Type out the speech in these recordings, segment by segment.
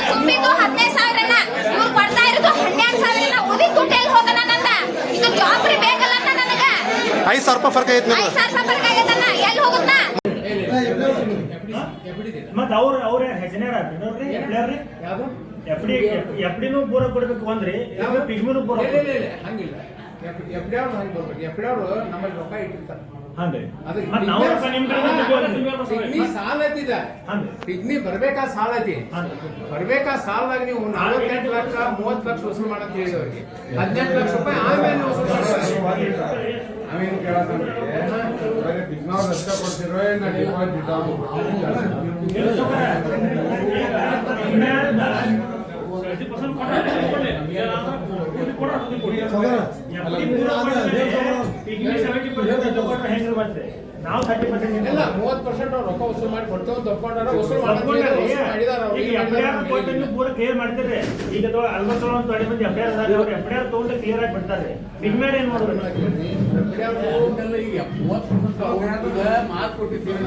ತುಂಬಿದ್ದು 15,000 ಇವ್ರು ಕೊಡ್ತಾ ಇರೋದು 12,000 ಉದಿ ದುಡ್ಡೆಲ್ಲಿ ಹೋಗಲ್ಲ ನನ್ನ ಇದು ಜಾಬ್ ಬೇಕಲ್ಲ ನನಗ 5,000 ರೂಪಾಯಿ ಫರ್ಕ್ ಐತೆ 5,000 ರೂಪಾಯಿ ಫರ್ಕ್ ಆಗೈತಣ್ಣ ಎಲ್ಲಿ ಹೋಗುತ್ತ ಮತ್ತ ಅವ್ರ ಹೆಸನೇರ ನೋಡ್ರಿ ಎಪ್ಲೇರ್ರಿ ಯಾವುದು ಎಫ್ಡಿನೂ ಬೋರ ಕೊಡ್ಬೇಕು ಅಂದ್ರಿ ಪಿಗ್ಮಿನೂ ಬೋರ ಹಂಗಿಲ್ಲ ಎಫ್ಡಿಆರ್ ಹಂಗೆ ಬರ್ಬೇಕು ಎಫ್ಡಿಆರ್ ನಮ್ಮಲ್ಲಿ ರೊಕ್ಕ ಇಟ್ಟಿರ್ತಾರೆ ಪಿಗ್ನಿ ಸಾಲ ಐತಿದೆ ಪಿಗ್ನಿ ಬರ್ಬೇಕಾದ ಸಾಲ ಐತಿ ಬರ್ಬೇಕಾದ ಸಾಲದಾಗ ನೀವು 48 ಲಕ್ಷ 30 ಲಕ್ಷ ವಸೂಲು ಮಾಡಕ್ ಹೇಳಿದವ್ರಿಗೆ 18 ಲಕ್ಷ ರೂಪಾಯಿ ಆಮೇಲೆ ವಸೂಲು ಮಾಡ್ತಾರೆ. ನಾವೇನು ಕೇಳೋದಂದ್ರೆ ಪಿಗ್ನವ್ರು ರೊಕ್ಕ ಕೊಡ್ತಿರೋ ನಾವು 30% ಇಲ್ಲ 30% ರೊಕ್ಕ ವಸೂಲು ಮಾಡಿ ಕೊಡ್ತೇವೆ ತಪ್ಕೊಂಡ್ರೆ ವಸೂಲು ಕ್ಲಿಯರ್ ಮಾಡ್ತಾರೆ. ಈಗ 50 ಮಂದಿ ಎಫ್ಐಆರ್ ತಗೊಂಡು ಕ್ಲಿಯರ್ ಆಗಿ ಬಿಡ್ತಾರೆ. ಪಿಗ್ಮೇಡ್ ಏನ್ ಮಾಡ್ಬೇಕು ಈಗ 30% ಮಾತು ಕೊಟ್ಟಿದ್ದೀವಿ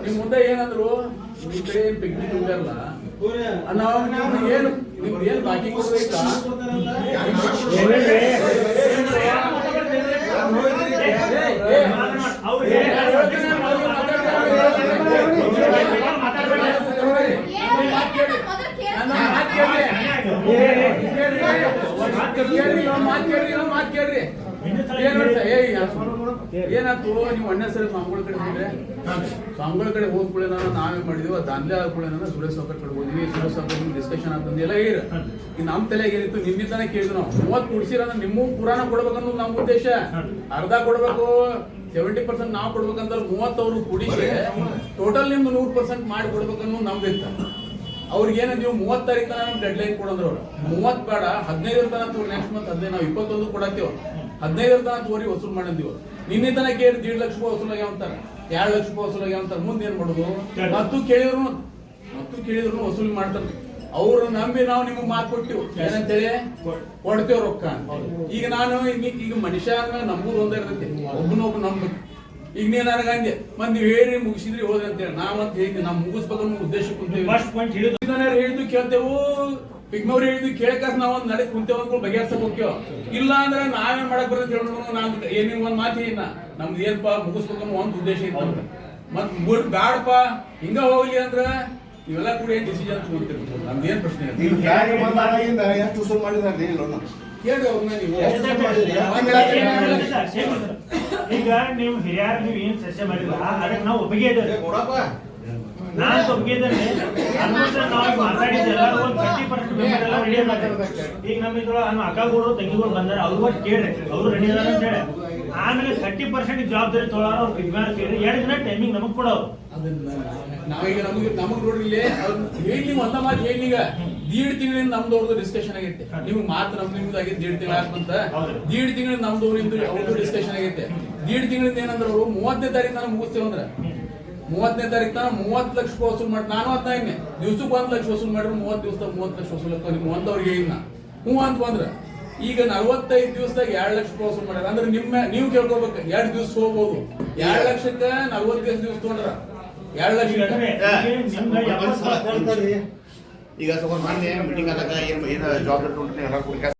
ನಿಮ್ ಮುಂದೆ ಏನಂದ್ರು ನಿಮ್ ಕಡೆ ಪಿಗ್ನಿ ತುಂಬಿರಲ್ಲ ನಾವು ಏನು ನಿಮ್ಗೆ ಏನು ಬಾಕಿ ಕೊಡ್ಬೇಕಾ ಏನಾಯ್ತು ನೀವು ಅಣ್ಣ ಸರಿ ಸ್ವಾಮಿಗಳ ಕಡೆ ಹೋದ್ರೆ ಸ್ವಾಮಿಗಳ ಕಡೆ ಹೋಗ್ಕೊಳ್ಳಿ ನಾವೇ ಮಾಡಿದ್ವಿ ದಾಂಧಲೆ ಆಗ್ಕೊಳ್ಳಿ ಸುರೇಶ್ ಸಾವ್ಕರ್ ಕಡೆ ಹೋದ್ವಿ ಸುರೇಶ್ ಸಾವ್ಕರ್ ಡಿಸ್ಕಷನ್ ಅಂತಂದು ಎಲ್ಲ ಈಗ ನಮ್ಮ ತಲೆಗೆ ಏನಿತ್ತು ನಿಮ್ಮಿಂದಾನೆ ಕೇಳಿದ್ವಿ ನಾವು 30 ಕುಡಿಸಿರ ನಿಮ್ಮೂ ಪುರಾಣ ಕೊಡ್ಬೇಕನ್ನೋದು ನಮ್ಮ ಉದ್ದೇಶ. ಅರ್ಧ ಕೊಡ್ಬೇಕು 70% ನಾವು ಕೊಡ್ಬೇಕಂತ 30 ಅವರು ಕುಡಿಸಿ ಟೋಟಲ್ ನಿಮ್ದು 100% ಮಾಡಿ ಕೊಡ್ಬೇಕನ್ನೋದು ನಮ್ದು ಇತ್ತು. ಅವ್ರಿಗೆ ಏನ ನೀವು 30 ತಾರೀಕು ತನಕ ಡೆಡ್ ಲೈನ್ ಕೊಡಂದ್ರ ಅವ್ರು 30 ಬೇಡ 15 ತನಕ ತೋರಿ ನೆಕ್ಸ್ಟ್ ಮಂತ್ 15 ನಾವು 21 ಕೊಡತ್ತೀವ 15 ತನಕ ತೋರಿ ವಸೂಲ್ ಮಾಡಂತೀವ. ನಿನ್ನೆ ತನಕ ಕೇಳಿ 1.5 ಲಕ್ಷ ರೂಪಾಯಿ ವಸೂಲಾಗಿ ಅಂತಾರ 2 ಲಕ್ಷ ರೂಪಾಯಿ ವಸೂಲಾಗಿ ಅಂತಾರ. ಮುಂದೆ ಏನ್ ಮಾಡುದು ಮತ್ತು ಕೇಳಿದ್ರು ವಸೂಲಿ ಮಾಡ್ತಾರ. ಅವ್ರು ನಂಬಿ ನಾವು ನಿಮ್ಗೆ ಮಾತು ಕೊಟ್ಟಿವ್ ಏನಂತೇಳಿ ಕೊಡ್ತೇವ್ ರೊಕ್ಕ. ಈಗ ನಾನು ಈಗ ಮನುಷ್ಯ ನಂಬುದು ಒಂದೇ ಇರ್ತೈತಿ ಒಬ್ಬನೊಬ್ಬ ನಂಬಬೇಕು. ಈಗ ನೀ ನನಗಂದೆ ಮತ್ ನೀವ್ ಹೇಳಿ ಮುಗಿಸಿದ್ರಿ ಹೋದ್ರಿ ಅಂತೇಳಿ ನಾವಂತ ಹೇಳಿ ನಾವು ಮುಗಿಸ್ಬೇಕನ್ನೋ ಉದ್ದೇಶ ಕುಂತೇವೆ ಹೇಳಿದ್ದು ಕೇಳ್ತೇವು ಪಿಗ್ನವ್ರು ಹೇಳಿದ್ದು ಕೇಳಕಾಸ್ ನಾವ್ ಒಂದ್ ನಡೆ ಕುಂತೇವ್ ಅಂದ್ಕೊಂಡು ಬಗೆಹರ್ಸಕ್ ಹೋಗ್ತೇವ. ಇಲ್ಲ ಅಂದ್ರೆ ನಾವೇ ಮಾಡಕ್ ಬರ್ತೈತಿ ಹೇಳೋಣ ನಾನ್ ಏನಿಂಗ್ ಒಂದ್ ಮಾತಿ ನಮ್ದು ಏನಪ್ಪ ಮುಗಿಸ್ಬೇಕನ್ನೋ ಒಂದ್ ಉದ್ದೇಶ ಇತ್ತು. ಮತ್ ಬ್ಯಾಡಪ್ಪ ಹಿಂಗ ಹೋಗ್ಲಿ ಅಂದ್ರ ಇವೆಲ್ಲ ಕೂಡ ಏನ್ ಡಿಸಿಷನ್ ತಗೊಂತಿರ್ಬೋದು. ನಮ್ದು ಏನ್ ಪ್ರಶ್ನೆ ಎಷ್ಟು ವಸೂಲ್ ಮಾಡಿದ್ರಿ ಈಗ ನೀವು ಹಿರಿಯರು ನೀವು ಏನ್ ಚರ್ಚೆ ಮಾಡಿಲ್ಲ ಅದಕ್ಕೆ ನಾವು ಒಪ್ಪಿಗೆ ಇದ್ದೇವೆ. ನಾನು ಒಪ್ಪಿಗೆ ಇದ್ದೇನೆ. ನಾವು ಮಾತಾಡಿದ್ದೆ ಎಲ್ಲರೂ ಒಂದು 30% ಮೆಂಬರ್ ಎಲ್ಲ ರೆಡಿ ಮಾಡ್ತಾರೆ. ಈಗ ನಮ್ಮ ಇದ್ರೊಳಗೆ ಅಕ್ಕಗಳು ತಂಗಿಗಳು ಬಂದಾರೆ ಅವ್ರು ಕೇಳ್ರಿ ಅವರು ರೆಡಿ ಅದಾರ ಅಂತ ಹೇಳಿ ಆಮೇಲೆ 30% ಜವಾಬ್ದಾರಿ ತೊಗೊಳಾರ ಅವ್ರು ಪಿಗ್ಮ್ಯಾರ ಕೇಳಿ 2 ದಿನ ಟೈಮಿಂಗ್ ನಮಗ್ ಕೊಡೋರು. ನಾವೀಗ ನಮಗ್ ನೋಡ್ರಿ ಹೇಳಿ ಒಂದ ಮಾತು ಹೇಳಿ ಈಗ 1.5 ತಿಂಗಳಿಂದ ನಮ್ದು ಅವ್ರದ್ದು ಡಿಸ್ಕಷನ್ ಆಗೈತೆ. ನಿಮ್ಗೆ ಮಾತ್ರ ನಿಮ್ದು ಆಗೈತೆ 1.5 ತಿಂಗಳ ಆಗ್ಬಂತ 1.5 ತಿಂಗಳಿಂದ ನಮ್ದು ಅವ್ರದ್ದು ಡಿಸ್ಕಷನ್ ಆಗೈತೆ. 1.5 ತಿಂಗಳಿಂದ ಏನಂದ್ರೆ ಅವರು 30ನೇ ತಾರೀಕು ನಾನು ಮುಗಿಸ್ತೇವೆ ಅಂದ್ರೆ 30ನೇ ತಾರೀಕು ತನಕ 30 ಲಕ್ಷ ರೂಪಾಯಿ ವಸೂಲ್ ಮಾಡಿ ನಾನು ಅದನ್ನ ದಿವ್ಸಕ್ಕೆ 1 ಲಕ್ಷ ವಸೂಲ್ ಮಾಡಿದ್ರು 30 ದಿವಸದಾಗ 30 ಲಕ್ಷ ವಸೂಲ್ ನಿಮ್ಮ ಒಂದವ್ರಿಗೆ ಹೇಳಿನ ಹ್ಞೂ ಅಂತ ಬಂದ್ರೆ ಈಗ 45 ದಿವಸದಾಗ 2 ಲಕ್ಷ ರೂಪಾಯಿ ವಸೂಲ್ ಮಾಡ್ಯಾರ. ಅಂದ್ರೆ ನೀವು ಕೇಳ್ಕೋಬೇಕು 2 ದಿವಸ ಹೋಗ್ಬೋದು 2 ಲಕ್ಷಕ್ಕೆ 45 ದಿವಸ ತೊಗೊಂಡ್ರ 2 ಲಕ್ಷ ಈಗ ಮೊನ್ನೆ ಮೀಟಿಂಗ್ ಆದಾಗ ಏನು ಜಾಬ್